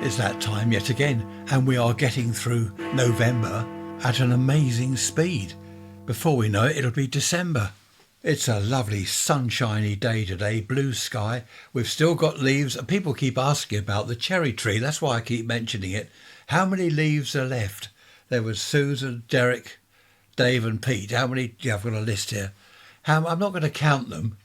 It's that time yet again, and we are getting through November at an amazing speed. Before we know it, it'll be December. It's a lovely sunshiny day today, blue sky. We've still got leaves, and people keep asking about the cherry tree. That's why I keep mentioning it. How many leaves are left? There was Susan, Derek, Dave and Pete. How many? Yeah, I've got a list here. I'm not going to count them.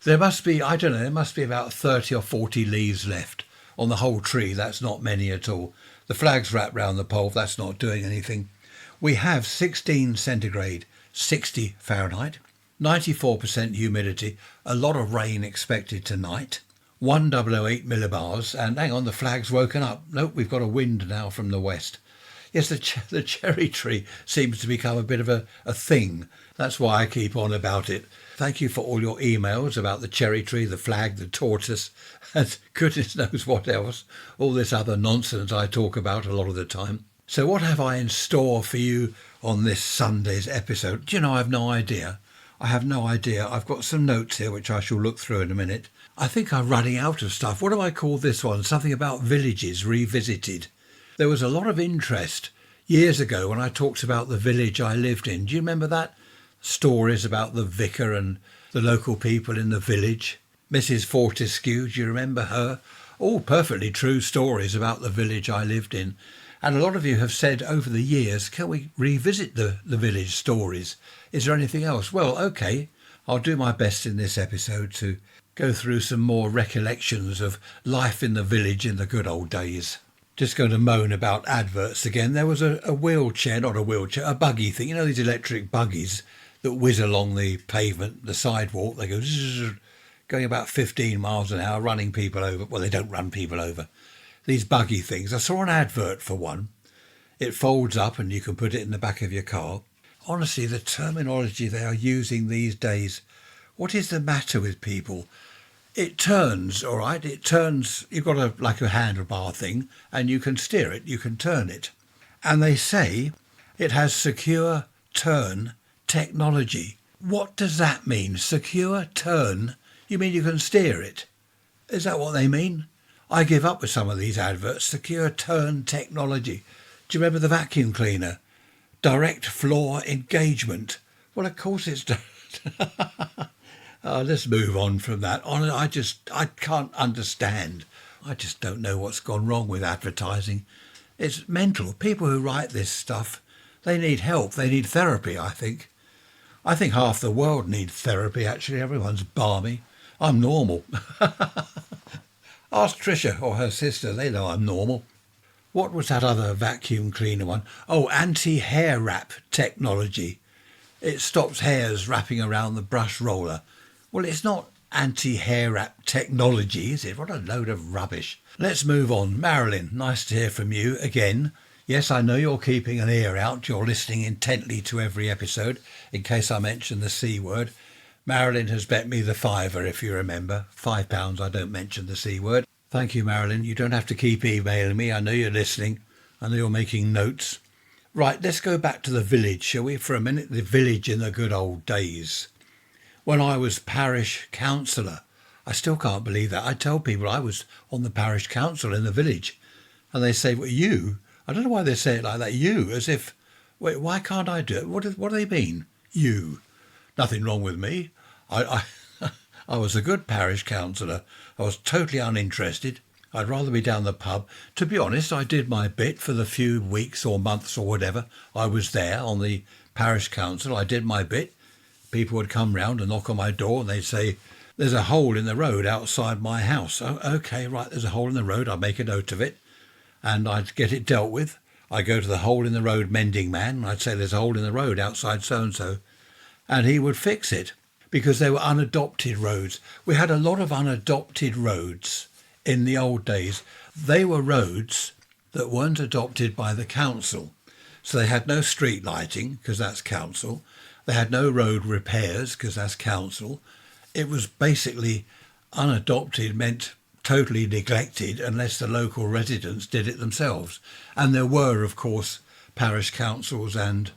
There must be, I don't know, there must be about 30 or 40 leaves left on the whole tree. That's not many at all. The flag's wrapped round the pole. That's not doing anything. We have 16 centigrade, 60 Fahrenheit, 94% humidity, a lot of rain expected tonight, 1008 millibars, and hang on, the flag's woken up. Nope, we've got a wind now from the west. Yes, the cherry tree seems to become a bit of a thing. That's why I keep on about it. Thank you for all your emails about the cherry tree, the flag, the tortoise, and goodness knows what else. All this other nonsense I talk about a lot of the time. So what have I in store for you on this Sunday's episode? Do you know, I have no idea. I've got some notes here which I shall look through in a minute. I think I'm running out of stuff. What do I call this one? Something about villages revisited. There was a lot of interest years ago when I talked about the village I lived in. Do you remember that? Stories about the vicar and the local people in the village. Mrs. Fortescue, do you remember her? All perfectly true stories about the village I lived in. And a lot of you have said over the years, can we revisit the village stories? Is there anything else? Well, OK, I'll do my best in this episode to go through some more recollections of life in the village in the good old days. Just going to moan about adverts again. There was a wheelchair, not a wheelchair, a buggy thing. You know these electric buggies that whiz along the pavement, the sidewalk. They go zzz, going about 15 miles an hour, running people over. Well, they don't run people over. These buggy things. I saw an advert for one. It folds up and you can put it in the back of your car. Honestly, the terminology they are using these days, what is the matter with people? It turns, all right, it turns, you've got like a handlebar thing and you can steer it, you can turn it. And they say it has secure turn technology. What does that mean? Secure turn? You mean you can steer it? Is that what they mean? I give up with some of these adverts. Secure turn technology. Do you remember the vacuum cleaner? Direct floor engagement. Well, of course it's... let's move on from that. I can't understand. I just don't know what's gone wrong with advertising. It's mental. People who write this stuff, they need help. They need therapy, I think. I think half the world needs therapy, actually. Everyone's balmy. I'm normal. Ask Tricia or her sister. They know I'm normal. What was that other vacuum cleaner one? Oh, anti-hair wrap technology. It stops hairs wrapping around the brush roller. Well, it's not anti-hair wrap technology, is it? What a load of rubbish. Let's move on. Marilyn, nice to hear from you again. Yes, I know you're keeping an ear out. You're listening intently to every episode, in case I mention the C word. Marilyn has bet me the £5, if you remember. £5, I don't mention the C word. Thank you, Marilyn. You don't have to keep emailing me. I know you're listening. I know you're making notes. Right, let's go back to the village, shall we, for a minute? The village in the good old days. When I was parish councillor, I still can't believe that. I tell people I was on the parish council in the village. And they say, well, you? I don't know why they say it like that. You, as if, wait, why can't I do it? What do they mean? You. Nothing wrong with me. I was a good parish councillor. I was totally uninterested. I'd rather be down the pub. To be honest, I did my bit for the few weeks or months or whatever I was there on the parish council. I did my bit. People would come round and knock on my door and they'd say, there's a hole in the road outside my house. Oh, OK, right, there's a hole in the road. I'd make a note of it and I'd get it dealt with. I'd go to the hole in the road mending man and I'd say there's a hole in the road outside so-and-so. And he would fix it because they were unadopted roads. We had a lot of unadopted roads in the old days. They were roads that weren't adopted by the council. So they had no street lighting because that's council. They had no road repairs because that's council. It was basically unadopted meant totally neglected unless the local residents did it themselves. And there were, of course, parish councils and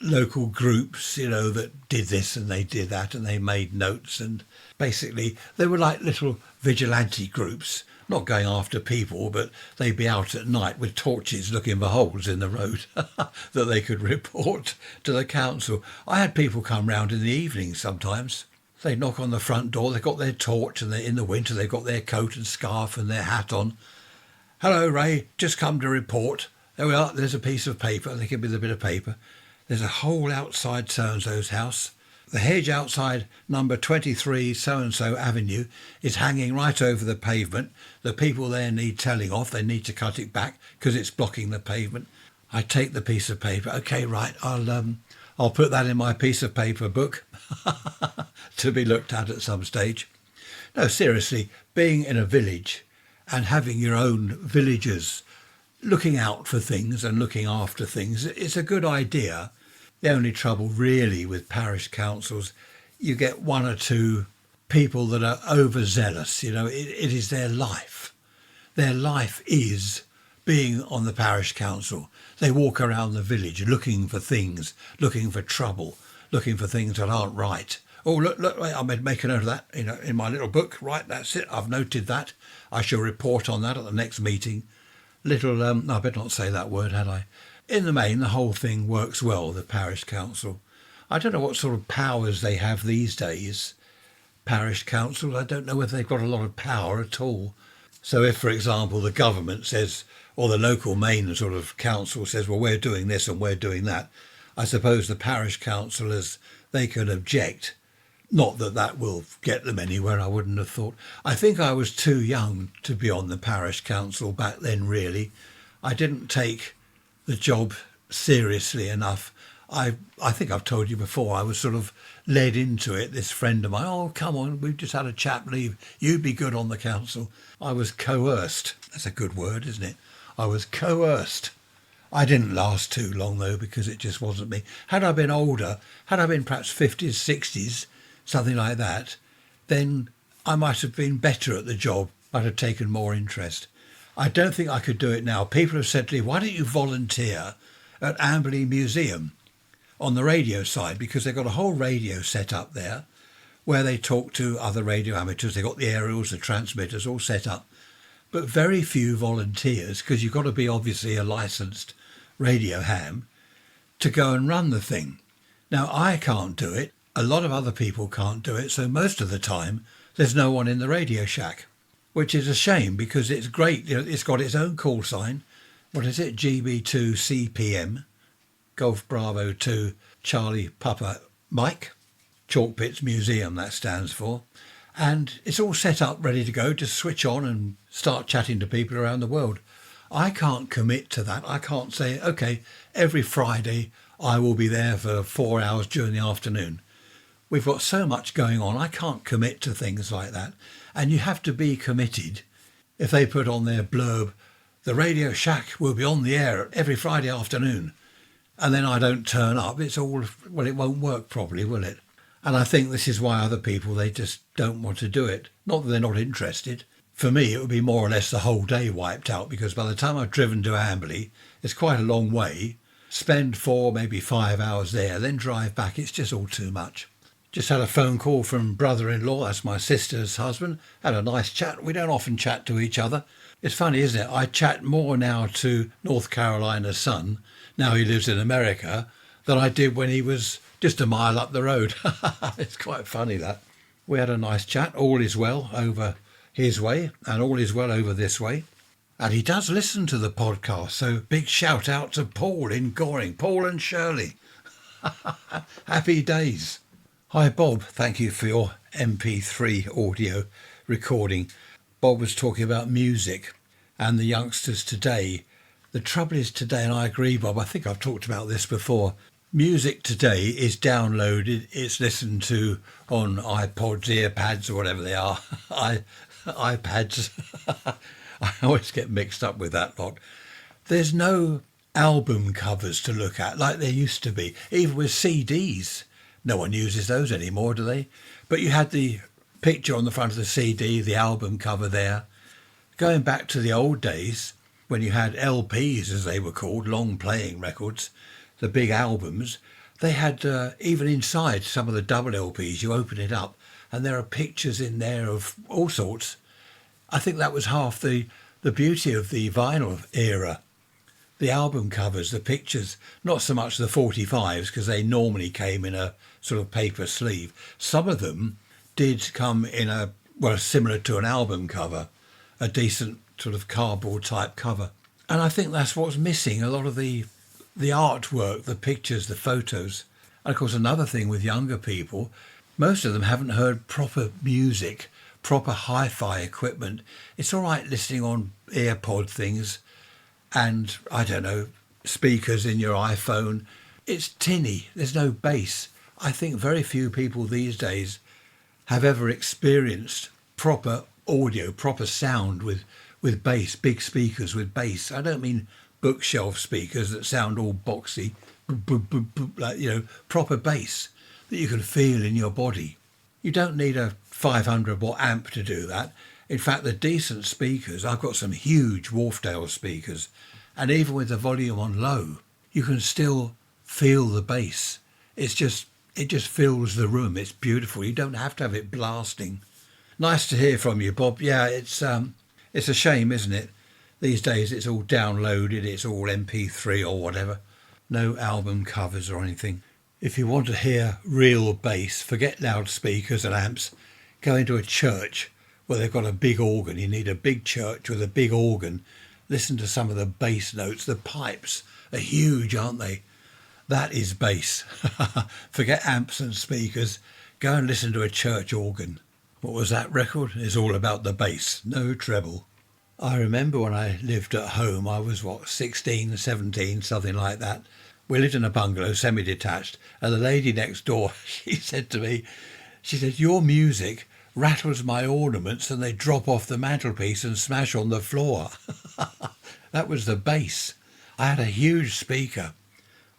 local groups, you know, that did this and they did that and they made notes. And basically they were like little vigilante groups, not going after people, but they'd be out at night with torches looking for holes in the road that they could report to the council. I had people come round in the evening sometimes. They knock on the front door, they've got their torch, and in the winter they've got their coat and scarf and their hat on. Hello, Ray, just come to report. There we are, there's a piece of paper. They give me the bit of paper. There's a hole outside so-and-so's house. The hedge outside number 23 so-and-so Avenue is hanging right over the pavement. The people there need telling off. They need to cut it back because it's blocking the pavement. I take the piece of paper. Okay, right, I'll put that in my piece of paper book to be looked at some stage. No, seriously, being in a village and having your own villagers looking out for things and looking after things, it's a good idea. The only trouble really with parish councils, you get one or two people that are overzealous. You know, it is their life. Their life is being on the parish council. They walk around the village looking for things, looking for trouble, looking for things that aren't right. Oh, look, wait, I make a note of that, you know, in my little book. Right, that's it. I've noted that. I shall report on that at the next meeting. No, I better not say that word, had I? In the main, the whole thing works well, the parish council. I don't know what sort of powers they have these days. Parish council, I don't know whether they've got a lot of power at all. So if, for example, the government says, or the local main sort of council says, well, we're doing this and we're doing that, I suppose the parish councillors, they can object. Not that that will get them anywhere, I wouldn't have thought. I think I was too young to be on the parish council back then, really. I didn't take the job seriously enough. I think I've told you before, I was sort of led into it. This friend of mine, oh, come on, we've just had a chap leave. You'd be good on the council. I was coerced. That's a good word, isn't it? I was coerced. I didn't last too long, though, because it just wasn't me. Had I been older, had I been perhaps 50s, 60s, something like that, then I might have been better at the job. I'd have taken more interest. I don't think I could do it now. People have said to me, why don't you volunteer at Amberley Museum on the radio side? Because they've got a whole radio set up there where they talk to other radio amateurs. They've got the aerials, the transmitters all set up. But very few volunteers, because you've got to be obviously a licensed radio ham to go and run the thing. Now, I can't do it. A lot of other people can't do it. So most of the time, there's no one in the Radio Shack, which is a shame because it's great. You know, it's got its own call sign. What is it? GB2CPM, Golf Bravo 2, Charlie Papa Mike, Chalk Pits Museum, that stands for. And it's all set up, ready to go, just switch on and start chatting to people around the world. I can't commit to that. I can't say, OK, every Friday I will be there for 4 hours during the afternoon. We've got so much going on, I can't commit to things like that. And you have to be committed. If they put on their blurb, the Radio Shack will be on the air every Friday afternoon, and then I don't turn up, it's all, well, it won't work properly, will it? And I think this is why other people, they just don't want to do it. Not that they're not interested. For me, it would be more or less the whole day wiped out, because by the time I've driven to Amberley, it's quite a long way. Spend 4, maybe 5 hours there, then drive back. It's just all too much. Just had a phone call from brother-in-law, that's my sister's husband. Had a nice chat. We don't often chat to each other. It's funny, isn't it? I chat more now to North Carolina's son, now he lives in America, than I did when he was just a mile up the road. It's quite funny, that. We had a nice chat. All is well over his way and all is well over this way. And he does listen to the podcast, so big shout out to Paul in Goring. Paul and Shirley. Happy days. Hi Bob, thank you for your MP3 audio recording. Bob was talking about music and the youngsters today. The trouble is today, and I agree Bob, I think I've talked about this before, music today is downloaded, it's listened to on iPods, earpads or whatever they are, iPads. I always get mixed up with that lot. There's no album covers to look at like there used to be, even with CDs. No one uses those anymore, do they? But you had the picture on the front of the CD, the album cover there. Going back to the old days, when you had LPs, as they were called, long playing records, the big albums, they had, even inside some of the double LPs, you open it up, and there are pictures in there of all sorts. I think that was half the beauty of the vinyl era. The album covers, the pictures, not so much the 45s because they normally came in a sort of paper sleeve. Some of them did come in similar to an album cover, a decent sort of cardboard type cover. And I think that's what's missing, a lot of the artwork, the pictures, the photos. And of course, another thing with younger people, most of them haven't heard proper music, proper hi-fi equipment. It's all right listening on AirPod things and, I don't know, speakers in your iPhone. It's tinny, there's no bass. I think very few people these days have ever experienced proper audio, proper sound with bass, big speakers with bass. I don't mean bookshelf speakers that sound all boxy, like, proper bass that you can feel in your body. You don't need a 500 watt amp to do that. In fact, the decent speakers, I've got some huge Wharfdale speakers, and even with the volume on low, you can still feel the bass. It just fills the room. It's beautiful. You don't have to have it blasting. Nice to hear from you, Bob. Yeah, it's a shame, isn't it? These days it's all downloaded, it's all MP3 or whatever. No album covers or anything. If you want to hear real bass, forget loudspeakers and amps. Go into a church where they've got a big organ. You need a big church with a big organ. Listen to some of the bass notes. The pipes are huge, aren't they? That is bass. Forget amps and speakers. Go and listen to a church organ. What was that record? It's all about the bass. No treble. I remember when I lived at home, I was 16, 17, something like that. We lived in a bungalow, semi-detached, and the lady next door, she said to me, your music rattles my ornaments and they drop off the mantelpiece and smash on the floor. That was the bass. I had a huge speaker.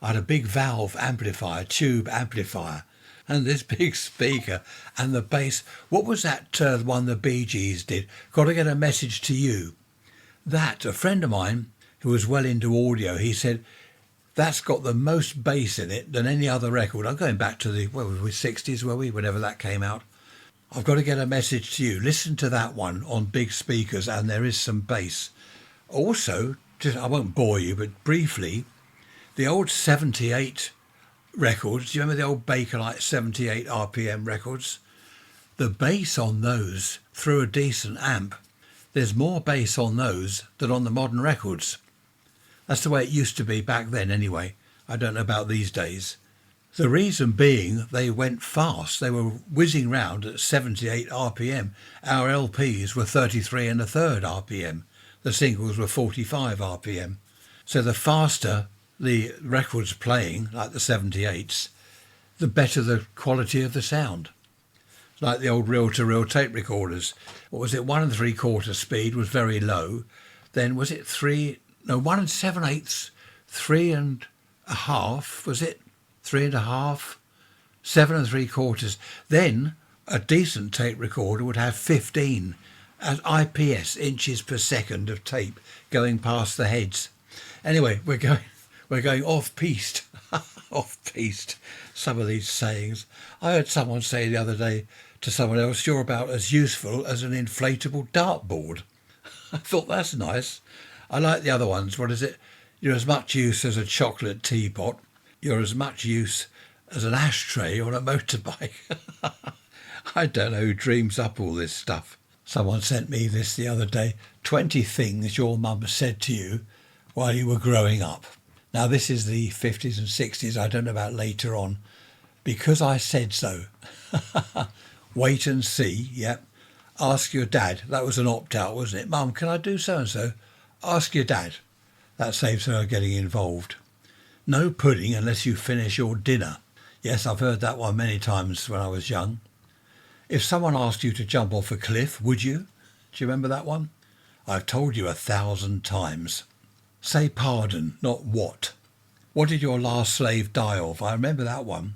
I had a big valve amplifier, tube amplifier, and this big speaker and the bass. What was that one the Bee Gees did? Got to Get a Message to You. That, a friend of mine who was well into audio, he said, that's got the most bass in it than any other record. I'm going back to the 60s, were we? Whenever that came out. I've Got to Get a Message to You. Listen to that one on big speakers and there is some bass. Also, I won't bore you, but briefly, the old 78 records, do you remember the old Bakelite 78 RPM records? The bass on those, through a decent amp, there's more bass on those than on the modern records. That's the way it used to be back then anyway. I don't know about these days. The reason being they went fast. They were whizzing round at 78 RPM. Our LPs were 33 and a third RPM. The singles were 45 RPM. So the faster the records playing, like the 78s, the better the quality of the sound. Like the old reel-to-reel tape recorders. What was it, 1 3/4 speed was very low. Then was it 1 7/8, 3 1/2, was it? 3 1/2, 7 3/4. Then a decent tape recorder would have 15 as IPS, inches per second of tape going past the heads. Anyway, we're going off-piste. Off-piste. Some of these sayings. I heard someone say the other day to someone else, you're about as useful as an inflatable dartboard. I thought that's nice. I like the other ones. What is it? You're as much use as a chocolate teapot. You're as much use as an ashtray on a motorbike. I don't know who dreams up all this stuff. Someone sent me this the other day. 20 things your mum said to you while you were growing up. Now, this is the 50s and 60s. I don't know about later on. Because I said so. Wait and see. Yep. Ask your dad. That was an opt-out, wasn't it? Mum, can I do so-and-so? Ask your dad. That saves her getting involved. No pudding unless you finish your dinner. Yes, I've heard that one many times when I was young. If someone asked you to jump off a cliff, would you? Do you remember that one? I've told you 1,000 times. Say pardon, not what. What did your last slave die of? I remember that one.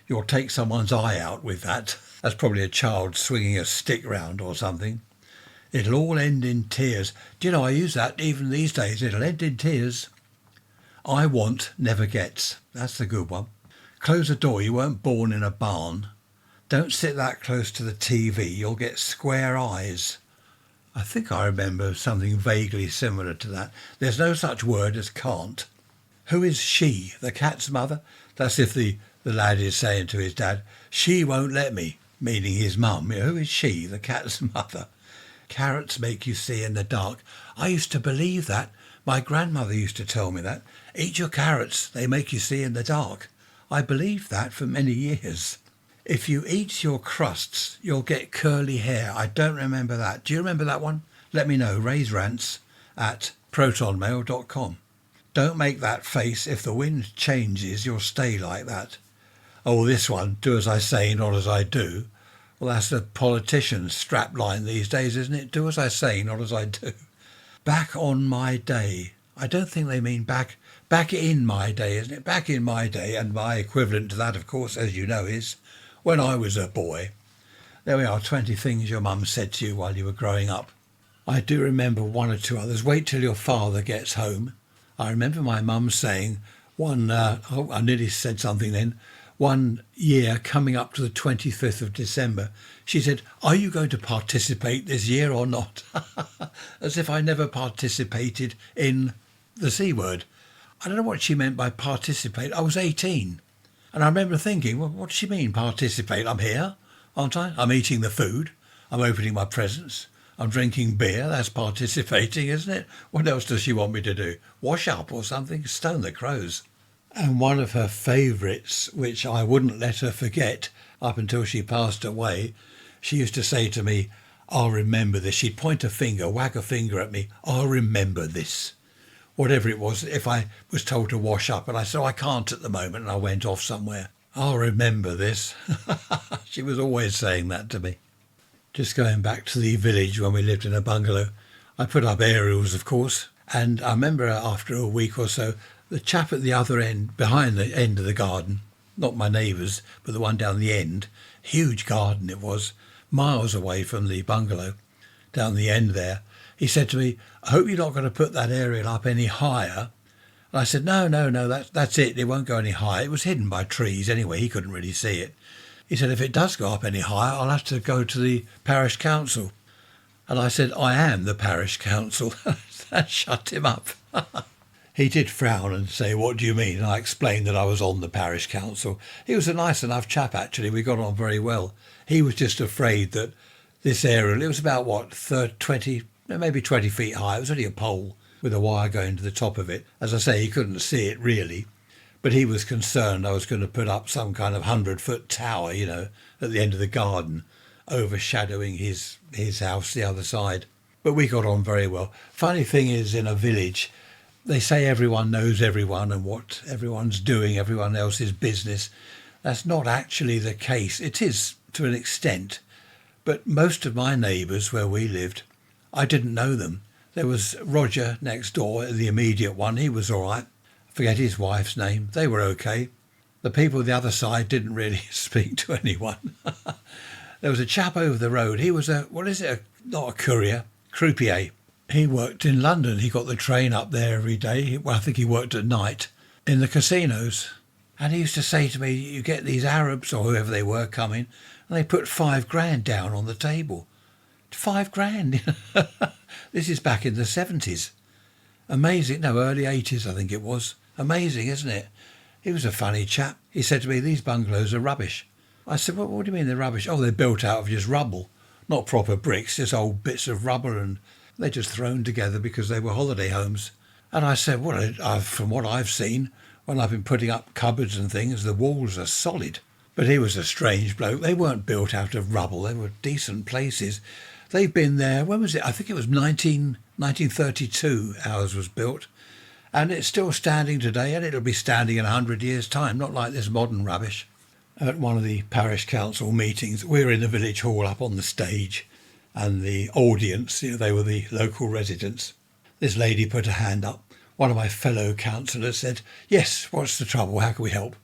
You'll take someone's eye out with that. That's probably a child swinging a stick round or something. It'll all end in tears. Do you know, I use that even these days. It'll end in tears. I want never gets. That's the good one. Close the door. You weren't born in a barn. Don't sit that close to the TV. You'll get square eyes. I think I remember something vaguely similar to that. There's no such word as can't. Who is she? The cat's mother? That's if the lad is saying to his dad, she won't let me, meaning his mum. Who is she? The cat's mother. Carrots make you see in the dark. I used to believe that. My grandmother used to tell me that. Eat your carrots, they make you see in the dark. I believed that for many years. If you eat your crusts, you'll get curly hair. I don't remember that. Do you remember that one? Let me know. Raise rants at protonmail.com. Don't make that face. If the wind changes, you'll stay like that. Oh, this one, do as I say, not as I do. Well, that's the politician's strap line these days, isn't it? Do as I say, not as I do. Back on my day. I don't think they mean back in my day, isn't it? Back in my day, and my equivalent to that, of course, as you know, is when I was a boy. There we are, 20 things your mum said to you while you were growing up. I do remember one or two others. Wait till your father gets home. I remember my mum saying I nearly said something then. One year coming up to the 25th of December, she said, are you going to participate this year or not? As if I never participated in the C word. I don't know what she meant by participate. I was 18. And I remember thinking, well, what does she mean, participate? I'm here, aren't I? I'm eating the food. I'm opening my presents. I'm drinking beer. That's participating, isn't it? What else does she want me to do? Wash up or something? Stone the crows. And one of her favourites, which I wouldn't let her forget up until she passed away, she used to say to me, I'll remember this. She'd point a finger, wag a finger at me. I'll remember this. Whatever it was, if I was told to wash up and I said, I can't at the moment, and I went off somewhere. I'll remember this. She was always saying that to me. Just going back to the village when we lived in a bungalow, I put up aerials, of course, and I remember after a week or so, the chap at the other end, behind the end of the garden, not my neighbours, but the one down the end, huge garden it was, miles away from the bungalow, down the end there, he said to me, I hope you're not going to put that aerial up any higher. And I said, no, that's it. It won't go any higher. It was hidden by trees anyway. He couldn't really see it. He said, if it does go up any higher, I'll have to go to the parish council. And I said, I am the parish council. That shut him up. He did frown and say, what do you mean? And I explained that I was on the parish council. He was a nice enough chap, actually. We got on very well. He was just afraid that this aerial, it was about, 20, maybe 20 feet high. It was only a pole with a wire going to the top of it. As I say, he couldn't see it really. But he was concerned I was going to put up some kind of 100-foot tower, at the end of the garden, overshadowing his house the other side. But we got on very well. Funny thing is, in a village, they say everyone knows everyone and what everyone's doing, everyone else's business. That's not actually the case. It is to an extent. But most of my neighbours where we lived, I didn't know them. There was Roger next door, the immediate one. He was all right. I forget his wife's name. They were okay. The people the other side didn't really speak to anyone. There was a chap over the road. He was not a courier, croupier. He worked in London. He got the train up there every day. Well, I think he worked at night in the casinos. And he used to say to me, you get these Arabs or whoever they were coming, and they put $5,000 down on the table. $5,000. This is back in the 70s. Amazing. No, early 80s, I think it was. Amazing, isn't it? He was a funny chap. He said to me, these bungalows are rubbish. I said, well, what do you mean they're rubbish? Oh, they're built out of just rubble. Not proper bricks, just old bits of rubber, and they're just thrown together because they were holiday homes. And I said, well, from what I've seen, when I've been putting up cupboards and things, the walls are solid. But he was a strange bloke. They weren't built out of rubble. They were decent places. They've been there, when was it? I think it was 1932 ours was built. And it's still standing today, and it'll be standing in 100 years' time, not like this modern rubbish. At one of the parish council meetings, we were in the village hall up on the stage, and the audience, they were the local residents. This lady put her hand up. One of my fellow councillors said, yes, what's the trouble? How can we help?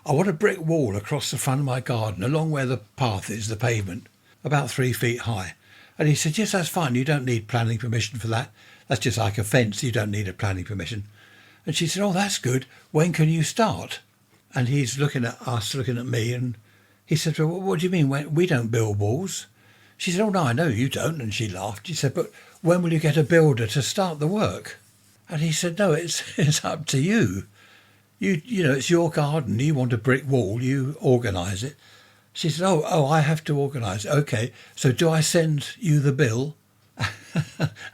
I want a brick wall across the front of my garden, along where the path is, the pavement, about 3 feet high. And he said, yes, that's fine. You don't need planning permission for that. That's just like a fence. You don't need a planning permission. And she said, oh, that's good. When can you start? And he's looking at us, looking at me, and he said, well, what do you mean? We don't build walls. She said, oh no, I know you don't. And she laughed. She said, but when will you get a builder to start the work? And he said, no, it's up to you. You know, it's your garden. You want a brick wall, you organise it. She said, oh, I have to organise it. OK, so do I send you the bill?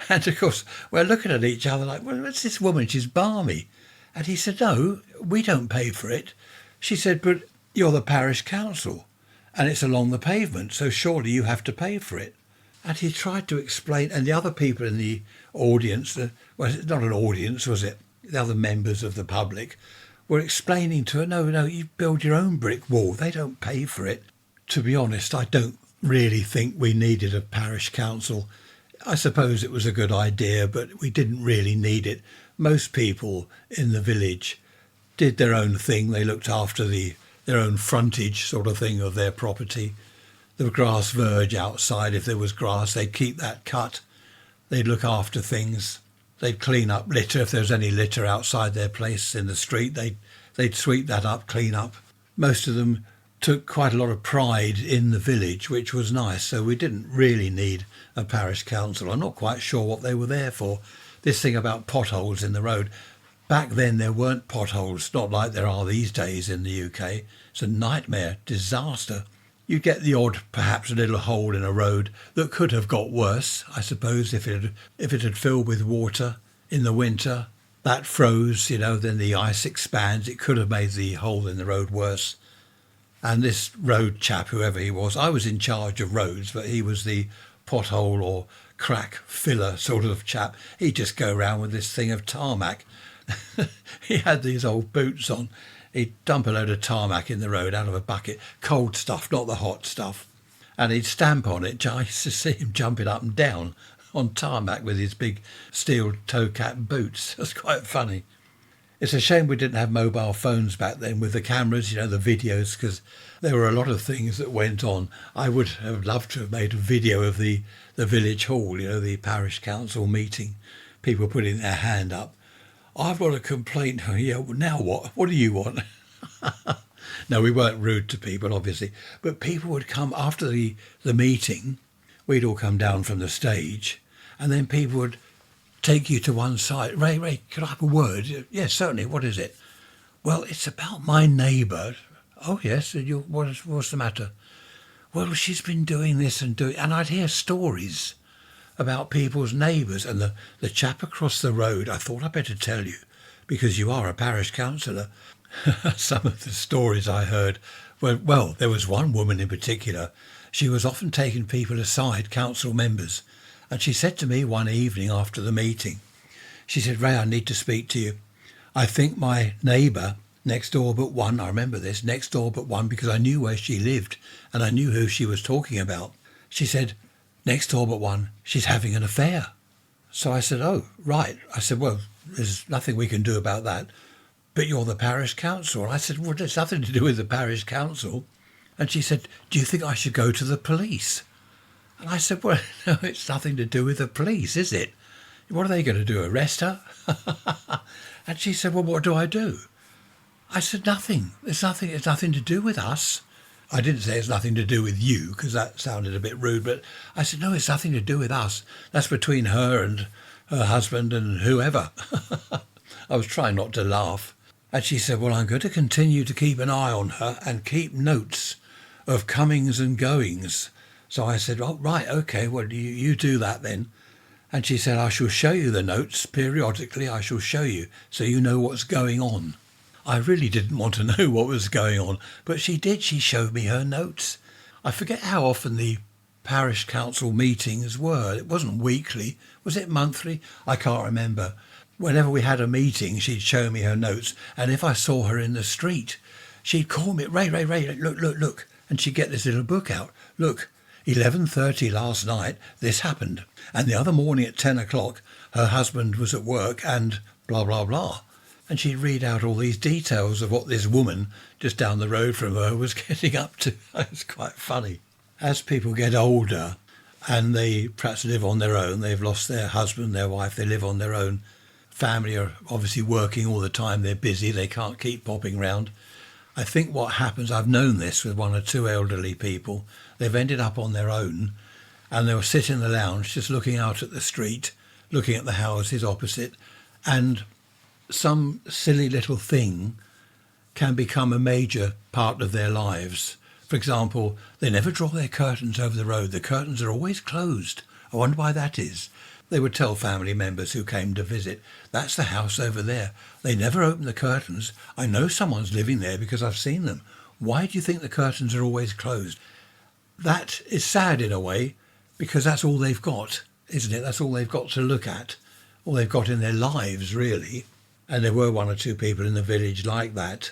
And of course, we're looking at each other like, well, what's this woman? She's balmy. And he said, no, we don't pay for it. She said, but you're the parish council and it's along the pavement, so surely you have to pay for it. And he tried to explain, and the other people in the audience, well, it's not an audience, was it? The other members of the public were explaining to her, no, you build your own brick wall. They don't pay for it. To be honest, I don't really think we needed a parish council. I suppose it was a good idea, but we didn't really need it. Most people in the village did their own thing. They looked after their own frontage sort of thing of their property. The grass verge outside, if there was grass, they'd keep that cut. They'd look after things. They'd clean up litter. If there was any litter outside their place in the street, they'd sweep that up, clean up. Most of them took quite a lot of pride in the village, which was nice. So we didn't really need a parish council. I'm not quite sure what they were there for. This thing about potholes in the road. Back then there weren't potholes, not like there are these days in the UK. It's a nightmare, disaster. You get the odd, perhaps a little hole in a road that could have got worse, I suppose, if it had filled with water in the winter. That froze, then the ice expands. It could have made the hole in the road worse. And this road chap, whoever he was, I was in charge of roads, but he was the pothole or crack filler sort of chap. He'd just go around with this thing of tarmac. He had these old boots on. He'd dump a load of tarmac in the road out of a bucket, cold stuff, not the hot stuff. And he'd stamp on it. I used to see him jumping up and down on tarmac with his big steel toe cap boots. That's quite funny. It's a shame we didn't have mobile phones back then with the cameras, the videos, because there were a lot of things that went on. I would have loved to have made a video of the village hall, the parish council meeting, people putting their hand up. I've got a complaint. Yeah, now what? What do you want? No, we weren't rude to people, obviously. But people would come after the meeting. We'd all come down from the stage. And then people would take you to one side. Ray, could I have a word? Yes, certainly. What is it? Well, it's about my neighbour. Oh, yes. What's the matter? Well, she's been doing this and doing... And I'd hear stories about people's neighbours, and the chap across the road, I thought I'd better tell you, because you are a parish councillor. Some of the stories I heard were, well, there was one woman in particular. She was often taking people aside, council members, and she said to me one evening after the meeting, she said, Ray, I need to speak to you. I think my neighbour next door but one, I remember this, next door but one, because I knew where she lived and I knew who she was talking about. She said, next door but one, she's having an affair. So I said, oh, right. I said, well, there's nothing we can do about that. But you're the parish council. And I said, well, there's nothing to do with the parish council. And she said, do you think I should go to the police? And I said, well, no, it's nothing to do with the police, is it? What are they going to do, arrest her? And she said, well, what do I do? I said, nothing. It's nothing to do with us. I didn't say it's nothing to do with you, because that sounded a bit rude, but I said, no, it's nothing to do with us. That's between her and her husband and whoever. I was trying not to laugh. And she said, well, I'm going to continue to keep an eye on her and keep notes of comings and goings. So I said, oh, right, OK, well, you do that then. And she said, I shall show you the notes periodically. I shall show you so you know what's going on. I really didn't want to know what was going on, but she did. She showed me her notes. I forget how often the parish council meetings were. It wasn't weekly. Was it monthly? I can't remember. Whenever we had a meeting, she'd show me her notes. And if I saw her in the street, she'd call me, Ray, look. And she'd get this little book out. Look, 11:30 last night, this happened. And the other morning at 10 o'clock, her husband was at work and blah, blah, blah. And she'd read out all these details of what this woman just down the road from her was getting up to. It's quite funny. As people get older and they perhaps live on their own, they've lost their husband, their wife, they live on their own. Family are obviously working all the time. They're busy. They can't keep popping round. I think what happens, I've known this with one or two elderly people, they've ended up on their own and they were sitting in the lounge just looking out at the street, looking at the houses opposite, and some silly little thing can become a major part of their lives. For example, they never draw their curtains over the road. The curtains are always closed. I wonder why that is. They would tell family members who came to visit, that's the house over there. They never open the curtains. I know someone's living there because I've seen them. Why do you think the curtains are always closed? That is sad in a way, because that's all they've got, isn't it? That's all they've got to look at, all they've got in their lives, really. And there were one or two people in the village like that.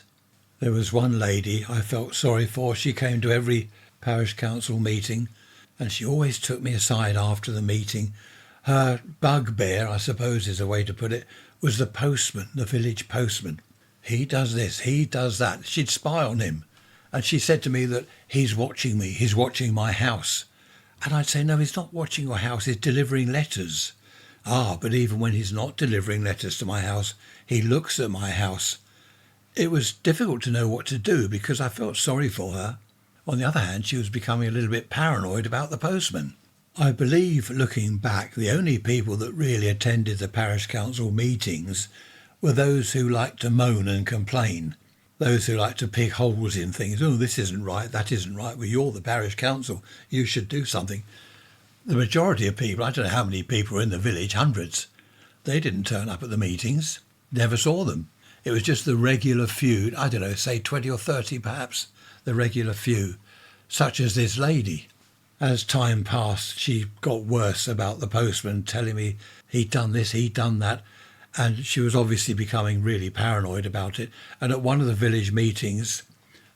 There was one lady I felt sorry for. She came to every parish council meeting, and she always took me aside after the meeting. Her bugbear, I suppose is a way to put it, was the postman, the village postman. He does this, he does that. She'd spy on him. And she said to me that he's watching me, he's watching my house. And I'd say, no, he's not watching your house, he's delivering letters. Ah, but even when he's not delivering letters to my house, he looks at my house. It was difficult to know what to do because I felt sorry for her. On the other hand, she was becoming a little bit paranoid about the postman. I believe, looking back, the only people that really attended the parish council meetings were those who liked to moan and complain, those who liked to pick holes in things. Oh, this isn't right, that isn't right. Well, you're the parish council, you should do something. The majority of people, I don't know how many people were in the village, hundreds, they didn't turn up at the meetings, never saw them. It was just the regular few, I don't know, say 20 or 30 perhaps, the regular few, such as this lady. As time passed, she got worse about the postman telling me he'd done this, he'd done that, and she was obviously becoming really paranoid about it. And at one of the village meetings,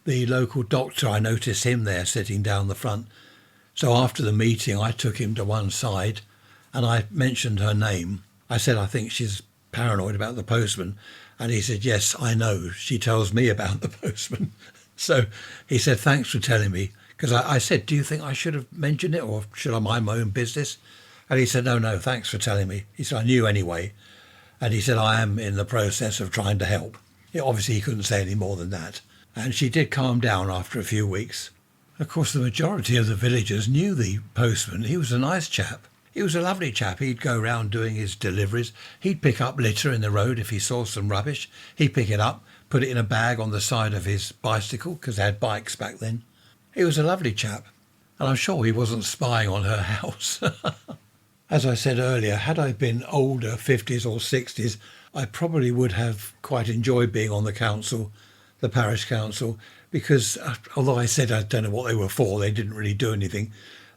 the local doctor, I noticed him there sitting down the front. So after the meeting, I took him to one side and I mentioned her name. I said, I think she's paranoid about the postman. And he said, yes, I know. She tells me about the postman. So he said, thanks for telling me. Because I said, do you think I should have mentioned it or should I mind my own business? And he said, no, thanks for telling me. He said, I knew anyway. And he said, I am in the process of trying to help. Obviously, he couldn't say any more than that. And she did calm down after a few weeks. Of course, the majority of the villagers knew the postman. He was a nice chap. He was a lovely chap. He'd go round doing his deliveries. He'd pick up litter in the road if he saw some rubbish. He'd pick it up, put it in a bag on the side of his bicycle, because they had bikes back then. He was a lovely chap, and I'm sure he wasn't spying on her house. As I said earlier, had I been older, 50s or 60s, I probably would have quite enjoyed being on the council, the parish council, because although I said I don't know what they were for, they didn't really do anything.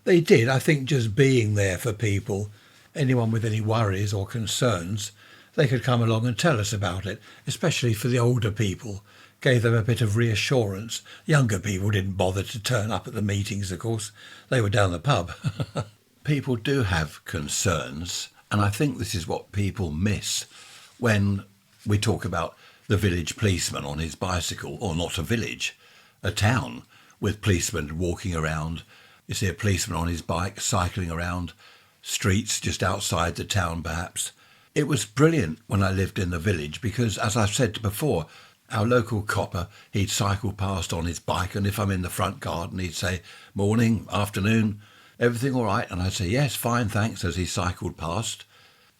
They did, I think, just being there for people, anyone with any worries or concerns, they could come along and tell us about it, especially for the older people. Gave them a bit of reassurance. Younger people didn't bother to turn up at the meetings, of course. They were down the pub. People do have concerns, and I think this is what people miss when we talk about the village policeman on his bicycle, or not a village, a town with policemen walking around. You see a policeman on his bike cycling around streets just outside the town perhaps. It was brilliant when I lived in the village because, as I've said before, our local copper, he'd cycle past on his bike, and if I'm in the front garden, he'd say, morning, afternoon, everything all right? And I'd say, yes, fine, thanks, as he cycled past.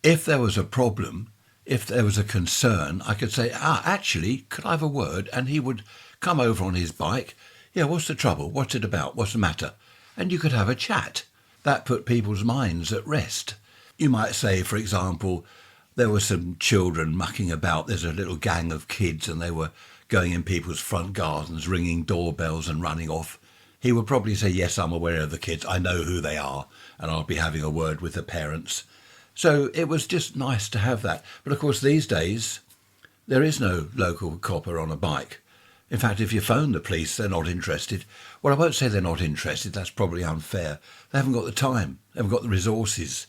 If there was a problem, if there was a concern, I could say, actually, could I have a word? And he would come over on his bike. Yeah, what's the trouble? What's it about? What's the matter? And you could have a chat. That put people's minds at rest. You might say, for example, there were some children mucking about. There's a little gang of kids and they were going in people's front gardens, ringing doorbells and running off. He would probably say, yes, I'm aware of the kids. I know who they are and I'll be having a word with the parents. So it was just nice to have that. But of course, these days, there is no local copper on a bike. In fact, if you phone the police, they're not interested. Well, I won't say they're not interested. That's probably unfair. They haven't got the time. They haven't got the resources.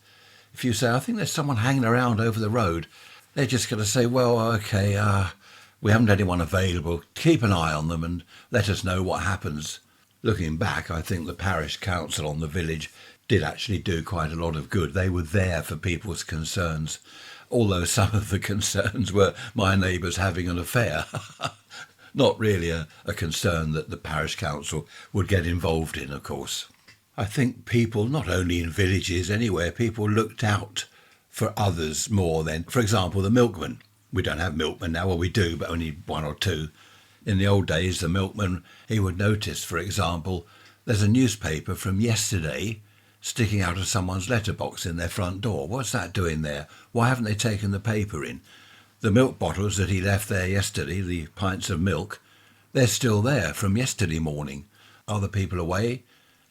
If you say, I think there's someone hanging around over the road, they're just going to say, well, OK, we haven't anyone available. Keep an eye on them and let us know what happens. Looking back, I think the parish council on the village did actually do quite a lot of good. They were there for people's concerns, although some of the concerns were my neighbours having an affair. Not really a concern that the parish council would get involved in, of course. I think people, not only in villages, anywhere, people looked out for others more than, for example, the milkman. We don't have milkmen now, well we do, but only one or two. In the old days, the milkman, he would notice, for example, there's a newspaper from yesterday sticking out of someone's letterbox in their front door. What's that doing there? Why haven't they taken the paper in? The milk bottles that he left there yesterday, the pints of milk, they're still there from yesterday morning. Are the people away?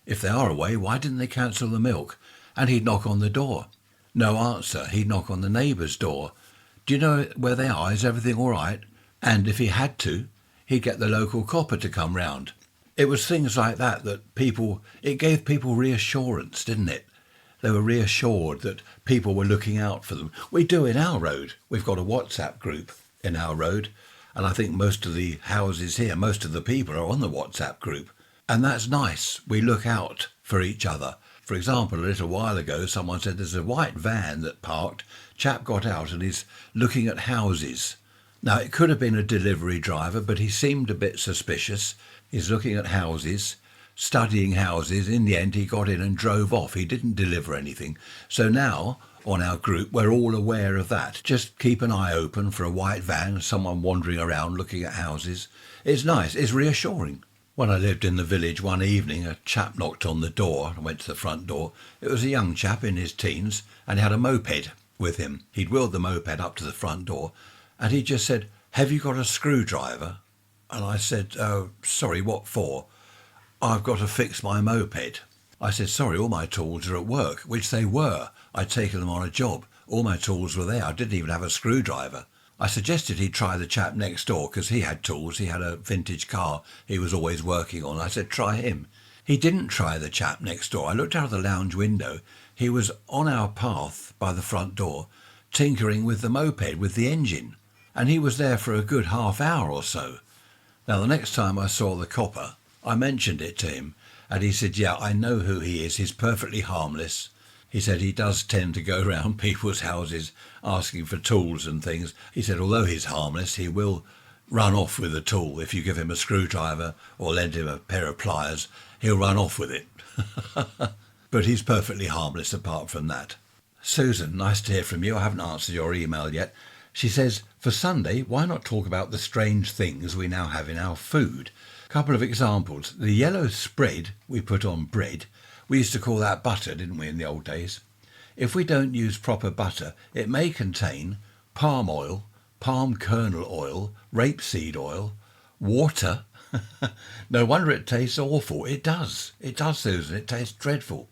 If they are away, why didn't they cancel the milk? And he'd knock on the door. No answer. He'd knock on the neighbour's door. Do you know where they are? Is everything all right? And if he had to, he'd get the local copper to come round. It was things like that it gave people reassurance, didn't it? They were reassured that people were looking out for them. We do in our road. We've got a WhatsApp group in our road, and I think most of the houses here, most of the people are on the WhatsApp group. And that's nice. We look out for each other. For example, a little while ago, someone said there's a white van that parked. Chap got out and is looking at houses. Now, it could have been a delivery driver, but he seemed a bit suspicious. He's looking at houses, studying houses. In the end, he got in and drove off. He didn't deliver anything. So now, on our group, we're all aware of that. Just keep an eye open for a white van, someone wandering around looking at houses. It's nice. It's reassuring. When I lived in the village one evening, a chap knocked on the door. I went to the front door. It was a young chap in his teens, and he had a moped with him. He'd wheeled the moped up to the front door, and he just said, "Have you got a screwdriver?" And I said, "Oh, sorry, what for?" "I've got to fix my moped." I said, "Sorry, all my tools are at work," which they were. I'd taken them on a job. All my tools were there. I didn't even have a screwdriver. I suggested he try the chap next door because he had tools. He had a vintage car he was always working on. I said, try him. He didn't try the chap next door. I looked out of the lounge window. He was on our path by the front door, tinkering with the moped, with the engine. And he was there for a good half hour or so. Now, the next time I saw the copper, I mentioned it to him. And he said, yeah, I know who he is. He's perfectly harmless. He said he does tend to go around people's houses asking for tools and things. He said, although he's harmless, he will run off with a tool. If you give him a screwdriver or lend him a pair of pliers, he'll run off with it. But he's perfectly harmless apart from that. Susan, nice to hear from you. I haven't answered your email yet. She says, for Sunday, why not talk about the strange things we now have in our food? Couple of examples. The yellow spread we put on bread, we used to call that butter, didn't we, in the old days? If we don't use proper butter, it may contain palm oil, palm kernel oil, rapeseed oil, water. No wonder it tastes awful. It does. It does, Susan. It tastes dreadful.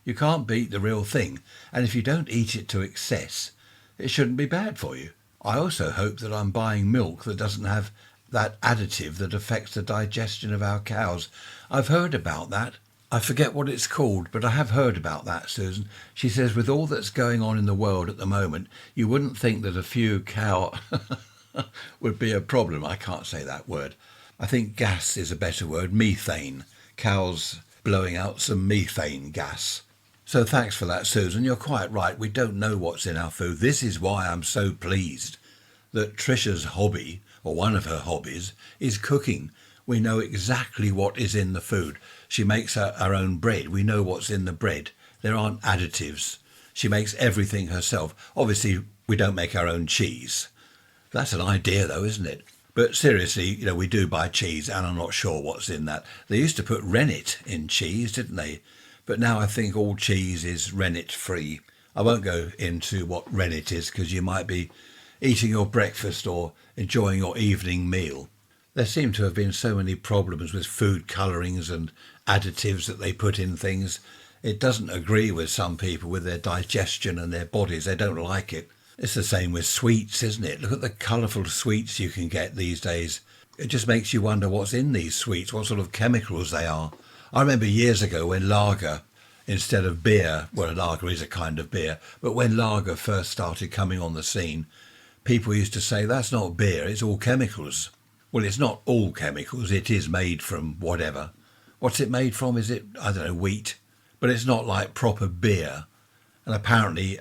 You can't beat the real thing. And if you don't eat it to excess, it shouldn't be bad for you. I also hope that I'm buying milk that doesn't have that additive that affects the digestion of our cows. I've heard about that. I forget what it's called, but I have heard about that, Susan. She says with all that's going on in the world at the moment, you wouldn't think that a few cow would be a problem. I can't say that word. I think gas is a better word, methane. Cows blowing out some methane gas. So thanks for that, Susan. You're quite right. We don't know what's in our food. This is why I'm so pleased that Trisha's hobby, or one of her hobbies, is cooking. We know exactly what is in the food. She makes her own bread. We know what's in the bread. There aren't additives. She makes everything herself. Obviously, we don't make our own cheese. That's an idea, though, isn't it? But seriously, we do buy cheese, and I'm not sure what's in that. They used to put rennet in cheese, didn't they? But now I think all cheese is rennet-free. I won't go into what rennet is, because you might be eating your breakfast or enjoying your evening meal. There seem to have been so many problems with food colourings and additives that they put in things. It doesn't agree with some people with their digestion and their bodies. They don't like it. It's the same with sweets, isn't it? Look at the colourful sweets you can get these days. It just makes you wonder what's in these sweets, what sort of chemicals they are. I remember years ago when lager, instead of beer, well, lager is a kind of beer, but when lager first started coming on the scene, people used to say, that's not beer, it's all chemicals. Well, it's not all chemicals. It is made from whatever. What's it made from? Is it, I don't know, wheat? But it's not like proper beer. And apparently,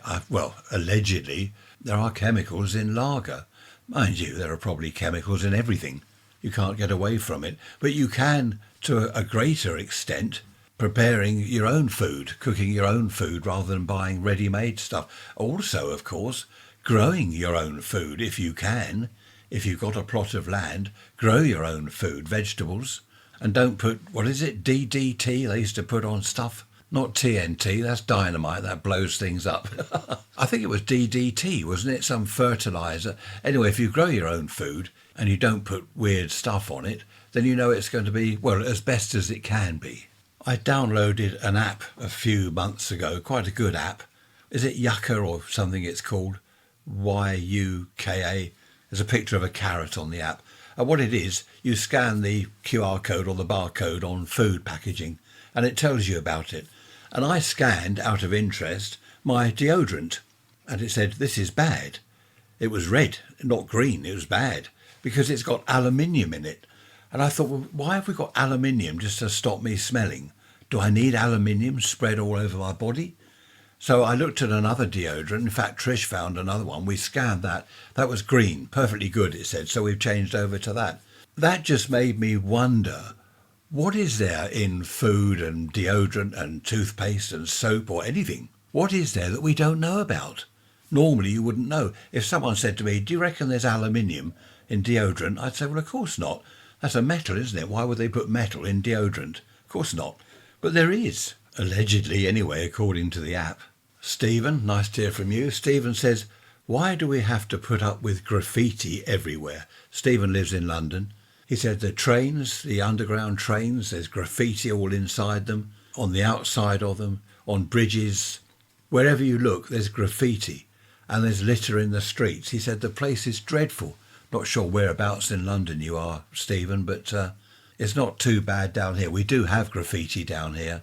allegedly, there are chemicals in lager. Mind you, there are probably chemicals in everything. You can't get away from it. But you can, to a greater extent, preparing your own food, cooking your own food rather than buying ready-made stuff. Also, of course, growing your own food if you can. If you've got a plot of land, grow your own food, vegetables. And don't put, what is it, DDT they used to put on stuff? Not TNT, that's dynamite, that blows things up. I think it was DDT, wasn't it? Some fertiliser. Anyway, if you grow your own food and you don't put weird stuff on it, then you know it's going to be, well, as best as it can be. I downloaded an app a few months ago, quite a good app. Is it Yucca or something it's called? YUKA. There's a picture of a carrot on the app. And what it is, you scan the QR code or the barcode on food packaging and it tells you about it. And I scanned, out of interest, my deodorant and it said, this is bad. It was red, not green, it was bad because it's got aluminium in it. And I thought, well, why have we got aluminium just to stop me smelling? Do I need aluminium spread all over my body? So I looked at another deodorant. In fact, Trish found another one. We scanned that. That was green, perfectly good, it said. So we've changed over to that. That just made me wonder, what is there in food and deodorant and toothpaste and soap or anything? What is there that we don't know about? Normally you wouldn't know. If someone said to me, do you reckon there's aluminium in deodorant? I'd say, well, of course not. That's a metal, isn't it? Why would they put metal in deodorant? Of course not. But there is, allegedly anyway, according to the app. Stephen, nice to hear from you. Stephen says, why do we have to put up with graffiti everywhere? Stephen lives in London. He said the trains, the underground trains, there's graffiti all inside them, on the outside of them, on bridges. Wherever you look, there's graffiti and there's litter in the streets. He said the place is dreadful. Not sure whereabouts in London you are, Stephen, but it's not too bad down here. We do have graffiti down here.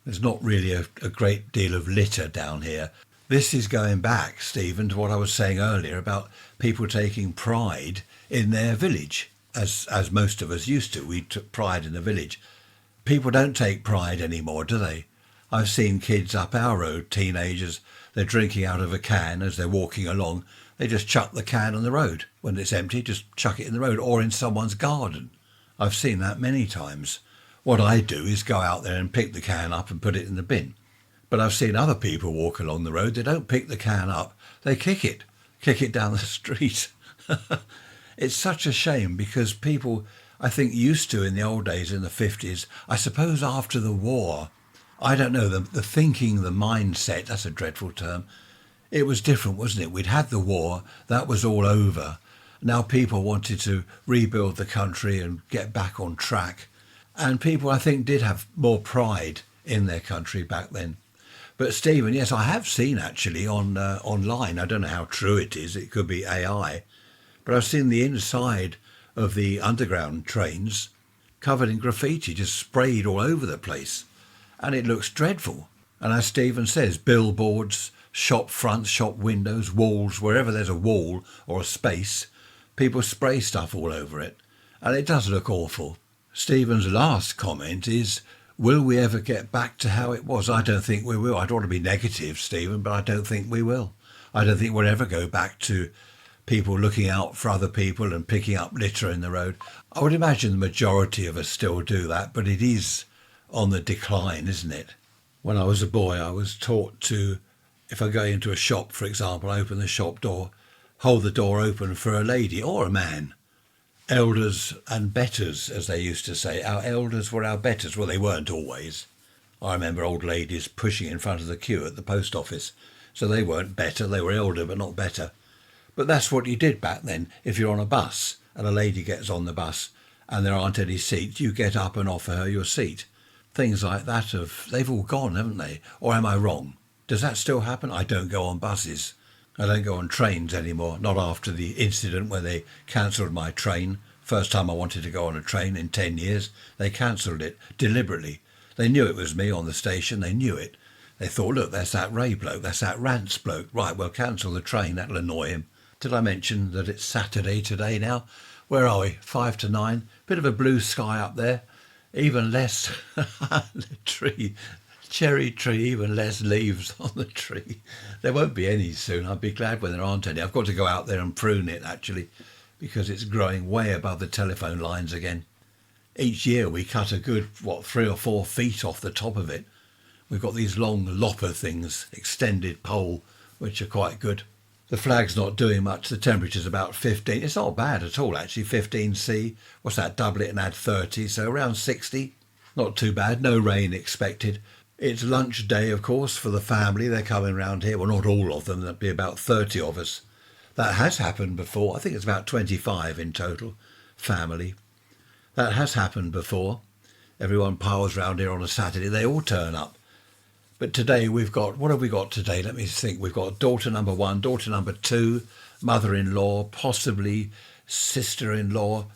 There's not really a great deal of litter down here. This is going back, Stephen, to what I was saying earlier about people taking pride in their village, as most of us used to. We took pride in the village. People don't take pride anymore, do they? I've seen kids up our road, teenagers, they're drinking out of a can as they're walking along. They just chuck the can on the road. When it's empty, just chuck it in the road or in someone's garden. I've seen that many times. What I do is go out there and pick the can up and put it in the bin. But I've seen other people walk along the road. They don't pick the can up. They kick it down the street. It's such a shame because people, I think, used to in the old days, in the 50s, I suppose after the war, I don't know, the thinking, the mindset, that's a dreadful term. It was different, wasn't it? We'd had the war, that was all over. Now people wanted to rebuild the country and get back on track. And people, I think, did have more pride in their country back then. But Stephen, yes, I have seen actually online, I don't know how true it is, it could be AI, but I've seen the inside of the underground trains covered in graffiti, just sprayed all over the place. And it looks dreadful. And as Stephen says, billboards, shop fronts, shop windows, walls, wherever there's a wall or a space, people spray stuff all over it. And it does look awful. Stephen's last comment is, will we ever get back to how it was? I don't think we will. I don't want to be negative, Stephen, but I don't think we will. I don't think we'll ever go back to people looking out for other people and picking up litter in the road. I would imagine the majority of us still do that, but it is on the decline, isn't it? When I was a boy, I was taught to, if I go into a shop, for example, open the shop door, hold the door open for a lady or a man. Elders and betters, as they used to say. Our elders were our betters. Well, they weren't always. I remember old ladies pushing in front of the queue at the post office. So they weren't better, they were elder but not better. But that's what you did back then. If you're on a bus and a lady gets on the bus and there aren't any seats, you get up and offer her your seat. Things like that, they've all gone, haven't they? Or am I wrong? Does that still happen? I don't go on buses. I don't go on trains anymore, not after the incident where they cancelled my train. First time I wanted to go on a train in 10 years, they cancelled it deliberately. They knew it was me on the station, they knew it. They thought, look, that's that Ray bloke, that's that Rants bloke. Right, we'll cancel the train, that'll annoy him. Did I mention that it's Saturday today now? Where are we? 5 to 9. Bit of a blue sky up there. Even less, the tree, cherry tree, even less leaves on the tree. There won't be any soon. I'll be glad when there aren't any. I've got to go out there and prune it, actually, because it's growing way above the telephone lines again. Each year we cut a good, 3 or 4 feet off the top of it. We've got these long lopper things, extended pole, which are quite good. The flag's not doing much. The temperature's about 15. It's not bad at all, actually. 15C. What's that? Double it and add 30. So around 60. Not too bad. No rain expected. It's lunch day, of course, for the family. They're coming round here. Well, not all of them. There'll be about 30 of us. That has happened before. I think it's about 25 in total, family. That has happened before. Everyone piles round here on a Saturday. They all turn up. But today we've got, what have we got today? Let me think. We've got daughter number 1, daughter number 2, mother-in-law, possibly sister-in-law,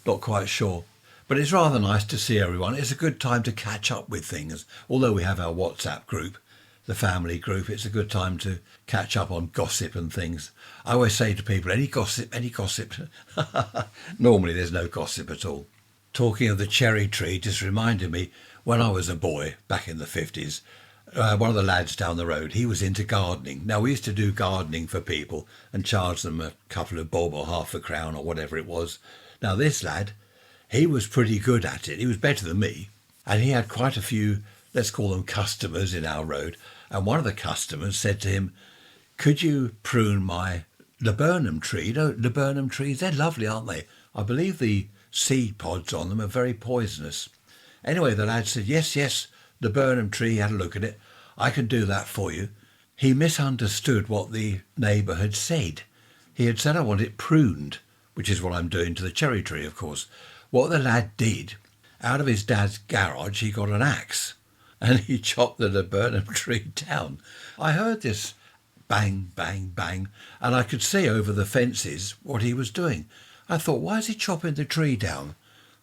not quite sure. But it's rather nice to see everyone. It's a good time to catch up with things. Although we have our WhatsApp group, the family group, it's a good time to catch up on gossip and things. I always say to people, any gossip, any gossip? Normally there's no gossip at all. Talking of the cherry tree just reminded me, when I was a boy, back in the 50s, one of the lads down the road, he was into gardening. Now, we used to do gardening for people and charge them a couple of bob or half a crown or whatever it was. Now, this lad, he was pretty good at it. He was better than me. And he had quite a few, let's call them customers in our road. And one of the customers said to him, could you prune my laburnum tree? You know, laburnum trees, they're lovely, aren't they? I believe the seed pods on them are very poisonous. Anyway, the lad said, yes, laburnum tree, had a look at it. I can do that for you. He misunderstood what the neighbour had said. He had said, I want it pruned, which is what I'm doing to the cherry tree, of course. What the lad did, out of his dad's garage, he got an axe and he chopped the laburnum tree down. I heard this bang, bang, bang, and I could see over the fences what he was doing. I thought, why is he chopping the tree down?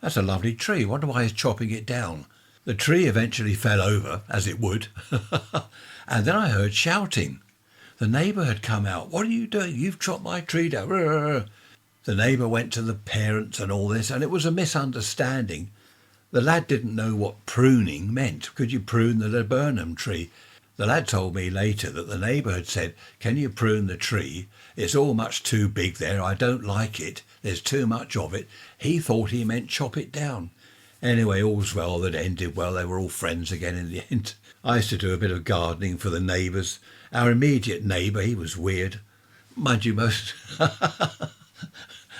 That's a lovely tree. Wonder why he's chopping it down. The tree eventually fell over, as it would, and then I heard shouting. The neighbour had come out. What are you doing? You've chopped my tree down. The neighbour went to the parents and all this, and it was a misunderstanding. The lad didn't know what pruning meant. Could you prune the laburnum tree? The lad told me later that the neighbour had said, can you prune the tree? It's all much too big there. I don't like it. There's too much of it. He thought he meant chop it down. Anyway, all's well that ended well. They were all friends again in the end. I used to do a bit of gardening for the neighbours. Our immediate neighbour, he was weird. Mind you,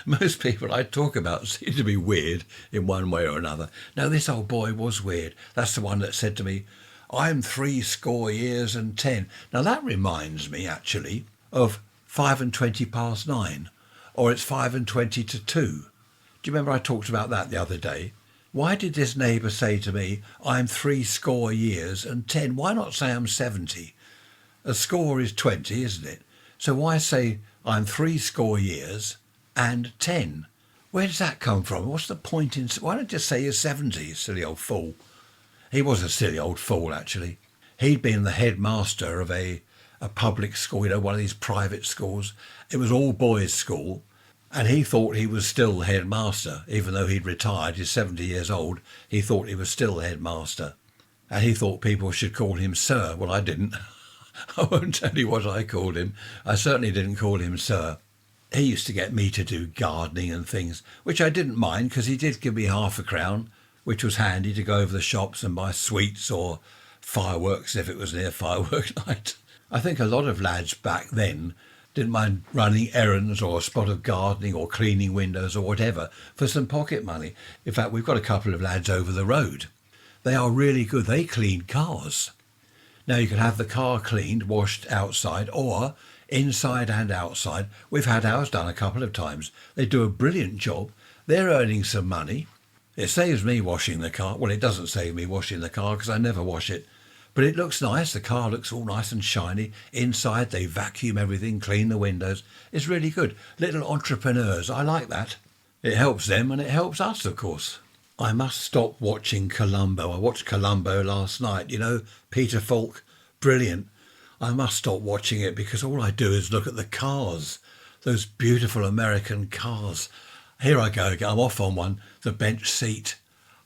most people I talk about seem to be weird in one way or another. Now, this old boy was weird. That's the one that said to me, I'm 70 years and 10. Now, that reminds me, actually, of 9:05, or it's 9:20 to 2. Do you remember I talked about that the other day? Why did this neighbour say to me, I'm 70 years and 10? Why not say I'm 70? A score is 20, isn't it? So why say I'm 70 years and 10? Where does that come from? What's the point in... Why don't you say you're 70, you silly old fool? He was a silly old fool, actually. He'd been the headmaster of a public school, you know, one of these private schools. It was all boys' school. And he thought he was still the headmaster, even though he'd retired, he's 70 years old, he thought he was still the headmaster. And he thought people should call him sir. Well, I didn't. I won't tell you what I called him. I certainly didn't call him sir. He used to get me to do gardening and things, which I didn't mind because he did give me half a crown, which was handy to go over the shops and buy sweets or fireworks if it was near firework night. I think a lot of lads back then didn't mind running errands or a spot of gardening or cleaning windows or whatever for some pocket money. In fact, we've got a couple of lads over the road. They are really good. They clean cars. Now, you can have the car cleaned, washed outside or inside and outside. We've had ours done a couple of times. They do a brilliant job. They're earning some money. It saves me washing the car. Well, it doesn't save me washing the car because I never wash it. But it looks nice. The car looks all nice and shiny. Inside, they vacuum everything, clean the windows. It's really good. Little entrepreneurs. I like that. It helps them and it helps us, of course. I must stop watching Columbo. I watched Columbo last night. You know, Peter Falk, brilliant. I must stop watching it because all I do is look at the cars. Those beautiful American cars. Here I go again. I'm off on one. The bench seat.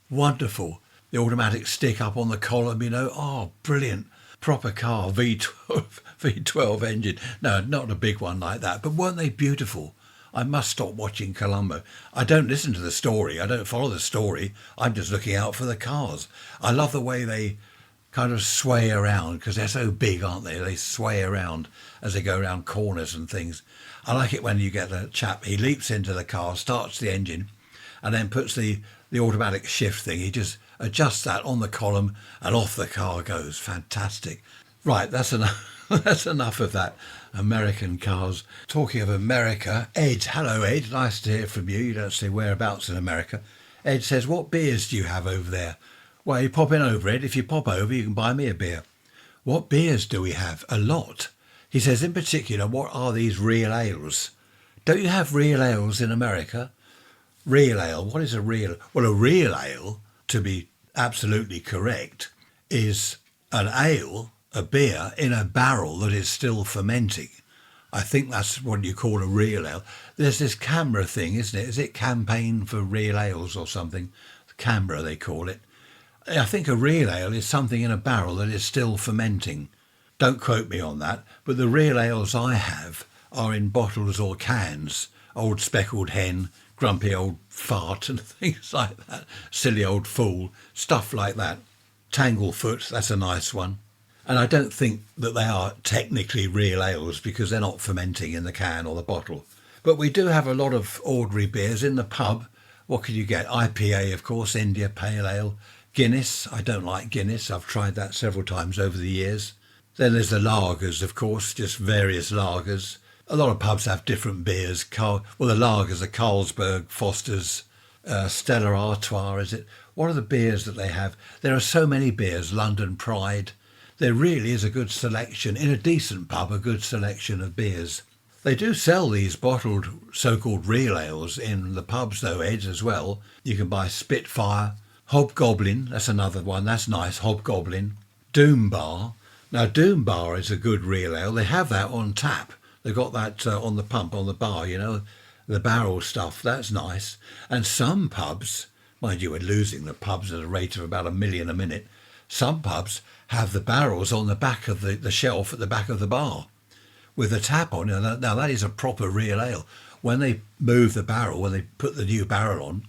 Wonderful. The automatic stick up on the column, you know. Oh, brilliant. Proper car, V12 engine. No, not a big one like that, but weren't they beautiful? I must stop watching Columbo. I don't listen to the story. I don't follow the story. I'm just looking out for the cars. I love the way they kind of sway around because they're so big, aren't they? They sway around as they go around corners and things. I like it when you get the chap, he leaps into the car, starts the engine, and then puts the automatic shift thing. He just adjusts that on the column and off the car goes. Fantastic. Right, that's enough. That's enough of that. American cars. Talking of America, Ed. Hello, Ed. Nice to hear from you. You don't say whereabouts in America. Ed says, what beers do you have over there? Well, you pop in over, Ed. If you pop over, you can buy me a beer. What beers do we have? A lot. He says, in particular, what are these real ales? Don't you have real ales in America? Real ale. What is a real? Well, a real ale, to be absolutely correct, is an ale, a beer, in a barrel that is still fermenting. I think that's what you call a real ale. There's this Canberra thing, isn't it? Is it Campaign for Real Ales or something? Canberra, they call it. I think a real ale is something in a barrel that is still fermenting. Don't quote me on that, but the real ales I have are in bottles or cans. Old Speckled Hen, Grumpy Old Fart and things like that. Silly Old Fool, stuff like that. Tanglefoot, that's a nice one. And I don't think that they are technically real ales because they're not fermenting in the can or the bottle. But we do have a lot of ordinary beers in the pub. What can you get? IPA, of course, India Pale Ale. Guinness, I don't like Guinness. I've tried that several times over the years. Then there's the lagers, of course, just various lagers. A lot of pubs have different beers. The lagers are Carlsberg, Foster's, Stella Artois, is it? What are the beers that they have? There are so many beers. London Pride. There really is a good selection, in a decent pub, a good selection of beers. They do sell these bottled so-called real ales in the pubs, though, Eds, as well. You can buy Spitfire, Hobgoblin, that's another one, that's nice, Hobgoblin. Doom Bar. Now, Doom Bar is a good real ale. They have that on tap. They've got that on the pump, on the bar, you know, the barrel stuff. That's nice. And some pubs, mind you, we're losing the pubs at a rate of about 1 million a minute. Some pubs have the barrels on the back of the shelf at the back of the bar with a tap on. Now, that is a proper real ale. When they move the barrel, when they put the new barrel on,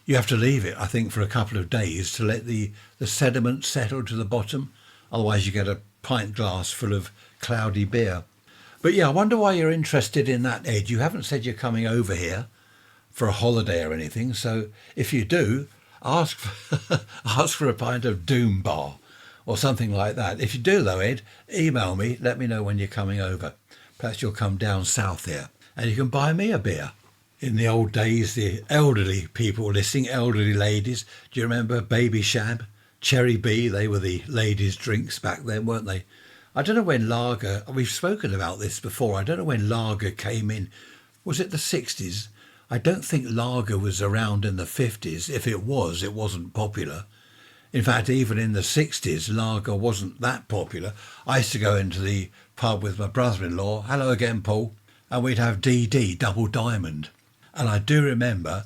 you have to leave it, I think, for a couple of days to let the sediment settle to the bottom. Otherwise, you get a pint glass full of cloudy beer. But yeah, I wonder why you're interested in that, Ed. You haven't said you're coming over here for a holiday or anything. So if you do, ask for a pint of Doom Bar or something like that. If you do, though, Ed, email me. Let me know when you're coming over. Perhaps you'll come down south here and you can buy me a beer. In the old days, the elderly people listening, elderly ladies, do you remember Baby Shab, Cherry B? They were the ladies' drinks back then, weren't they? I don't know when lager, we've spoken about this before, I don't know when lager came in. Was it the 60s? I don't think lager was around in the 50s. If it was, it wasn't popular. In fact, even in the 60s, lager wasn't that popular. I used to go into the pub with my brother-in-law, hello again, Paul, and we'd have DD, Double Diamond. And I do remember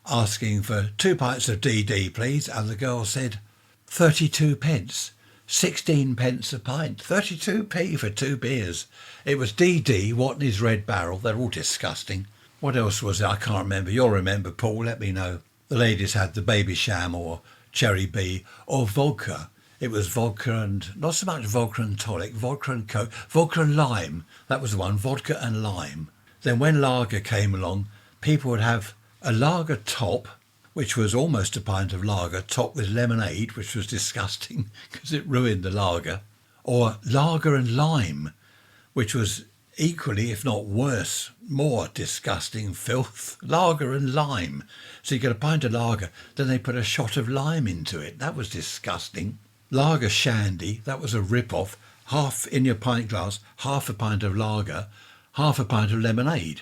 asking for 2 pints of DD, please, and the girl said 32 pence, 16 pence a pint, 32p for 2 beers. It was DD, Watney's Red Barrel. They're all disgusting. What else was it? I can't remember. You'll remember, Paul, let me know. The ladies had the Baby Sham or Cherry B or vodka. It was vodka and, not so much vodka and tonic, vodka and Coke, vodka and lime. That was the one, vodka and lime. Then when lager came along, people would have a lager top, which was almost a pint of lager, topped with lemonade, which was disgusting because it ruined the lager, or lager and lime, which was equally, if not worse, more disgusting filth. Lager and lime. So you get a pint of lager, then they put a shot of lime into it. That was disgusting. Lager shandy, that was a rip-off. Half in your pint glass, half a pint of lager, half a pint of lemonade.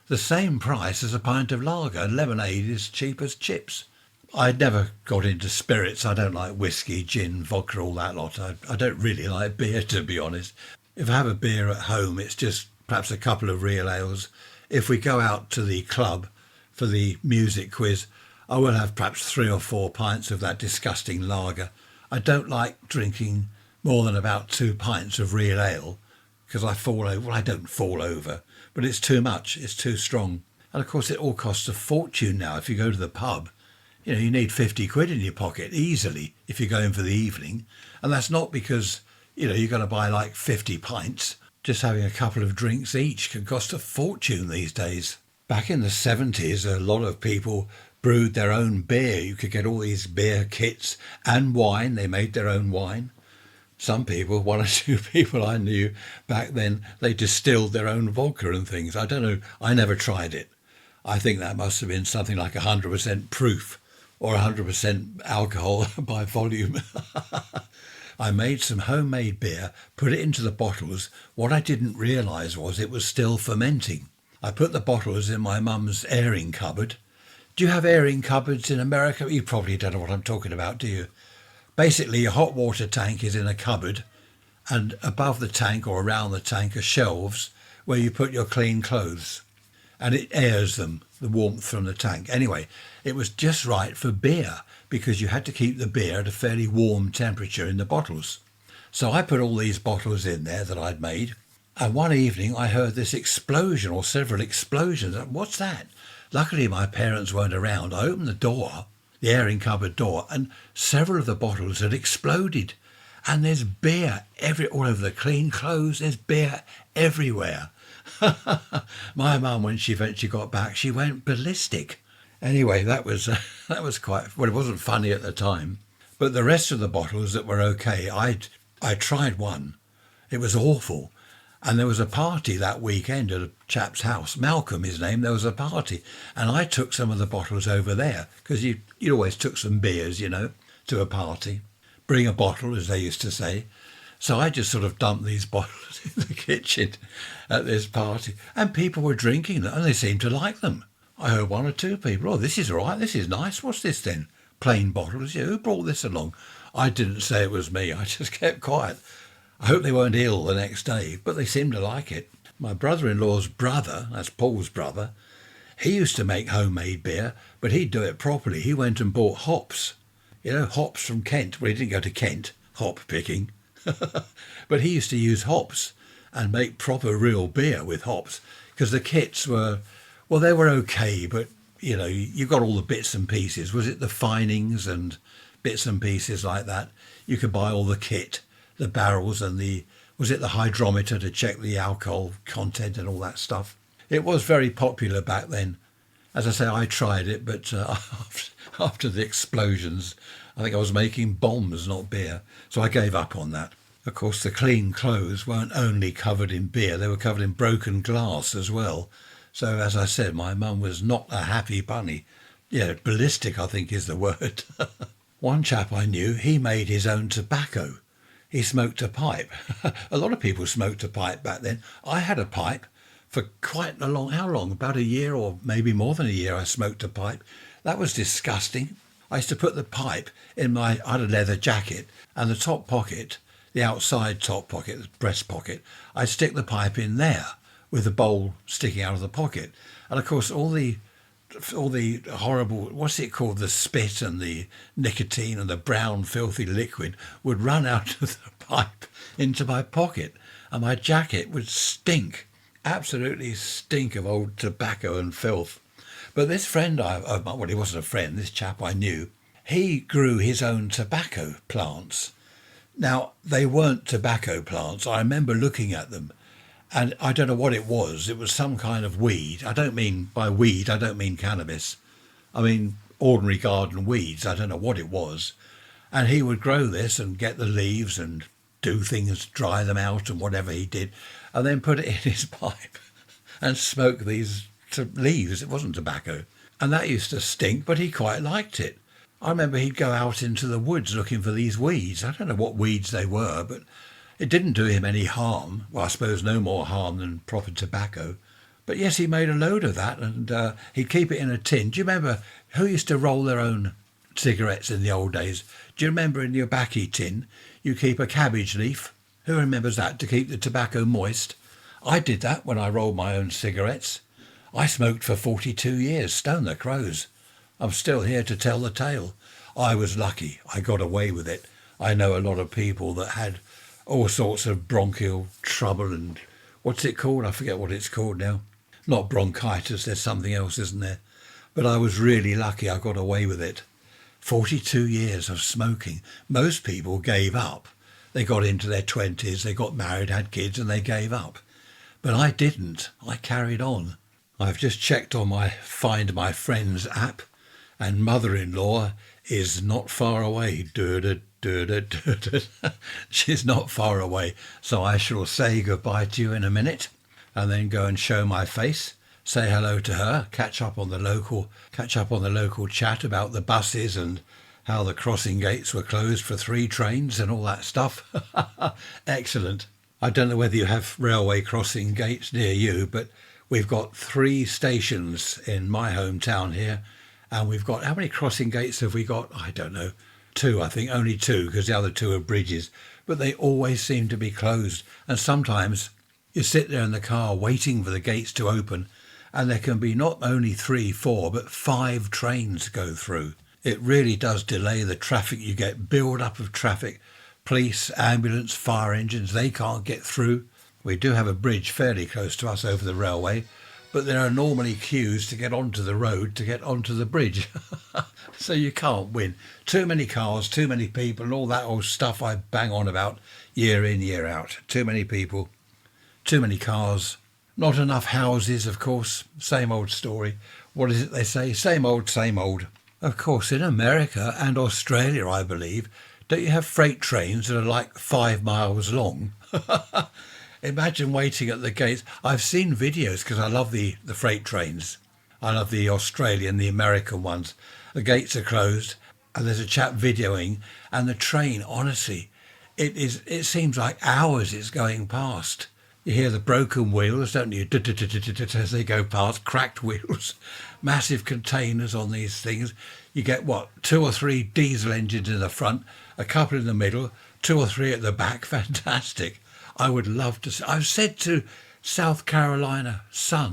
The same price as a pint of lager, and lemonade is cheap as chips. I never got into spirits. I don't like whiskey, gin, vodka, all that lot. I don't really like beer, to be honest. If I have a beer at home, it's just perhaps a couple of real ales. If we go out to the club for the music quiz, I will have perhaps 3 or 4 pints of that disgusting lager. I don't like drinking more than about 2 pints of real ale because I fall over. Well, I don't fall over, but it's too much. It's too strong. And of course, it all costs a fortune now. If you go to the pub, you need 50 quid in your pocket easily if you're going for the evening. And that's not because, you're going to buy like 50 pints. Just having a couple of drinks each can cost a fortune these days. Back in the 70s, a lot of people brewed their own beer. You could get all these beer kits and wine. They made their own wine. Some people, one or two people I knew back then, they distilled their own vodka and things. I don't know. I never tried it. I think that must have been something like 100% proof or 100% alcohol by volume. I made some homemade beer, put it into the bottles. What I didn't realise was it was still fermenting. I put the bottles in my mum's airing cupboard. Do you have airing cupboards in America? You probably don't know what I'm talking about, do you? Basically, your hot water tank is in a cupboard, and above the tank or around the tank are shelves where you put your clean clothes. And it airs them, the warmth from the tank. Anyway, it was just right for beer because you had to keep the beer at a fairly warm temperature in the bottles. So I put all these bottles in there that I'd made. And one evening I heard this explosion or several explosions. What's that? Luckily my parents weren't around. I opened the door, the airing cupboard door, and several of the bottles had exploded. And there's beer all over the clean clothes. There's beer everywhere. My mum, when she eventually got back, she went ballistic. Anyway, that was quite, well, it wasn't funny at the time. But the rest of the bottles that were okay, I tried one. It was awful. And there was a party that weekend at a chap's house. Malcolm, his name, there was a party. And I took some of the bottles over there because you always took some beers, to a party. Bring a bottle, as they used to say. So I just sort of dumped these bottles in the kitchen at this party. And people were drinking them and they seemed to like them. I heard one or two people, oh, this is all right, this is nice. What's this then? Plain bottles. Yeah, who brought this along? I didn't say it was me. I just kept quiet. I hope they weren't ill the next day, but they seemed to like it. My brother-in-law's brother, that's Paul's brother, he used to make homemade beer, but he'd do it properly. He went and bought hops. Hops from Kent. Well, he didn't go to Kent, hop picking. But he used to use hops and make proper real beer with hops because the kits were, well, they were okay, but, you got all the bits and pieces. Was it the finings and bits and pieces like that? You could buy all the kit, the barrels and was it the hydrometer to check the alcohol content and all that stuff? It was very popular back then. As I say, I tried it, but after the explosions, I think I was making bombs, not beer. So I gave up on that. Of course, the clean clothes weren't only covered in beer, they were covered in broken glass as well. So as I said, my mum was not a happy bunny. Yeah, ballistic, I think is the word. One chap I knew, he made his own tobacco. He smoked a pipe. A lot of people smoked a pipe back then. I had a pipe for quite a long, how long? About a year or maybe more than a year I smoked a pipe. That was disgusting. I used to put the pipe in I had a leather jacket and the top pocket, the outside top pocket, the breast pocket, I'd stick the pipe in there with the bowl sticking out of the pocket. And of course all the horrible, what's it called, the spit and the nicotine and the brown filthy liquid would run out of the pipe into my pocket and my jacket would stink, absolutely stink of old tobacco and filth. But this friend, well, he wasn't a friend, this chap I knew, he grew his own tobacco plants. Now, they weren't tobacco plants. I remember looking at them and I don't know what it was. It was some kind of weed. By weed, I don't mean cannabis. I mean ordinary garden weeds. I don't know what it was. And he would grow this and get the leaves and do things, dry them out and whatever he did, and then put it in his pipe and smoke these leaves. It wasn't tobacco. And that used to stink, but he quite liked it. I remember he'd go out into the woods looking for these weeds. I don't know what weeds they were, but it didn't do him any harm. Well, I suppose no more harm than proper tobacco. But yes, he made a load of that and he'd keep it in a tin. Do you remember who used to roll their own cigarettes in the old days? Do you remember in your baccy tin, you keep a cabbage leaf? Who remembers that, to keep the tobacco moist? I did that when I rolled my own cigarettes. I smoked for 42 years, stone the crows. I'm still here to tell the tale. I was lucky. I got away with it. I know a lot of people that had all sorts of bronchial trouble and what's it called? I forget what it's called now. Not bronchitis, there's something else, isn't there? But I was really lucky I got away with it. 42 years of smoking. Most people gave up. They got into their 20s, they got married, had kids, and they gave up. But I didn't. I carried on. I've just checked on my Find My Friends app, and mother-in-law is not far away. She's not far away. So I shall say goodbye to you in a minute and then go and show my face, say hello to her, catch up on the local chat about the buses and how the crossing gates were closed for 3 trains and all that stuff. Excellent. I don't know whether you have railway crossing gates near you, but we've got 3 stations in my hometown here, and we've got, how many crossing gates have we got? I don't know. 2, I think, only 2, because the other 2 are bridges, but they always seem to be closed. And sometimes you sit there in the car waiting for the gates to open, and there can be not only 3, 4, but 5 trains go through. It really does delay the traffic. You get build up of traffic. Police, ambulance, fire engines, they can't get through. We do have a bridge fairly close to us over the railway, but there are normally queues to get onto the road to get onto the bridge. So you can't win. Too many cars, too many people, and all that old stuff I bang on about year in, year out. Too many people, too many cars, not enough houses, of course. Same old story. What is it they say? Same old, same old. Of course, in America and Australia, I believe, don't you have freight trains that are like 5 miles long? Imagine waiting at the gates. I've seen videos because I love the freight trains. I love the Australian, the American ones. The gates are closed and there's a chap videoing, and the train, honestly, it seems like hours it's going past. You hear the broken wheels, don't you? As they go past, cracked wheels, massive containers on these things. You get, 2 or 3 diesel engines in the front, a couple in the middle, 2 or 3 at the back. Fantastic. I would love to see. I've said to North Carolina. I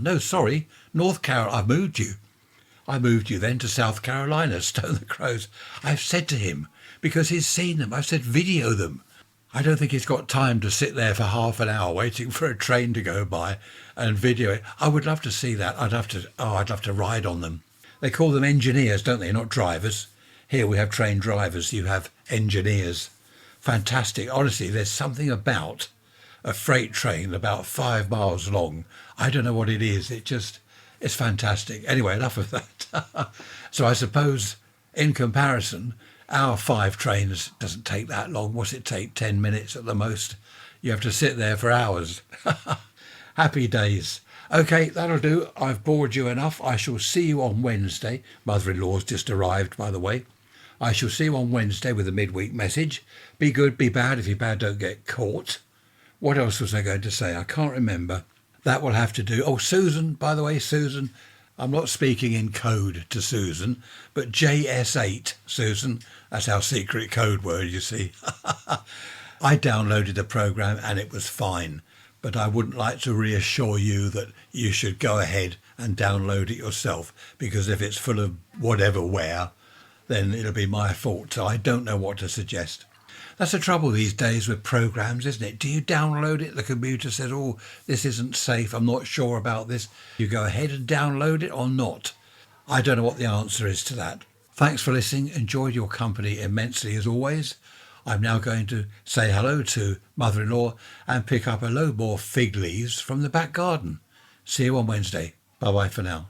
moved you then to South Carolina, Stone the Crows. I've said to him, because he's seen them, I've said video them. I don't think he's got time to sit there for half an hour waiting for a train to go by and video it. I would love to see that. I'd love to ride on them. They call them engineers, don't they? Not drivers. Here we have train drivers, you have engineers. Fantastic. Honestly, there's something about a freight train about 5 miles long. I don't know what it is. It's fantastic. Anyway, enough of that. So I suppose in comparison, our 5 trains doesn't take that long. What's it take? 10 minutes at the most. You have to sit there for hours. Happy days. Okay, that'll do. I've bored you enough. I shall see you on Wednesday. Mother-in-law's just arrived, by the way. I shall see you on Wednesday with a midweek message. Be good, be bad. If you're bad, don't get caught. What else was I going to say? I can't remember. That will have to do. Oh, Susan, by the way, Susan, I'm not speaking in code to Susan, but JS8, Susan, that's our secret code word, you see. I downloaded the program and it was fine, but I wouldn't like to reassure you that you should go ahead and download it yourself, because if it's full of whatever then it'll be my fault. So I don't know what to suggest. That's the trouble these days with programs, isn't it? Do you download it? The computer says, oh, this isn't safe. I'm not sure about this. You go ahead and download it or not? I don't know what the answer is to that. Thanks for listening. Enjoyed your company immensely as always. I'm now going to say hello to mother-in-law and pick up a load more fig leaves from the back garden. See you on Wednesday. Bye-bye for now.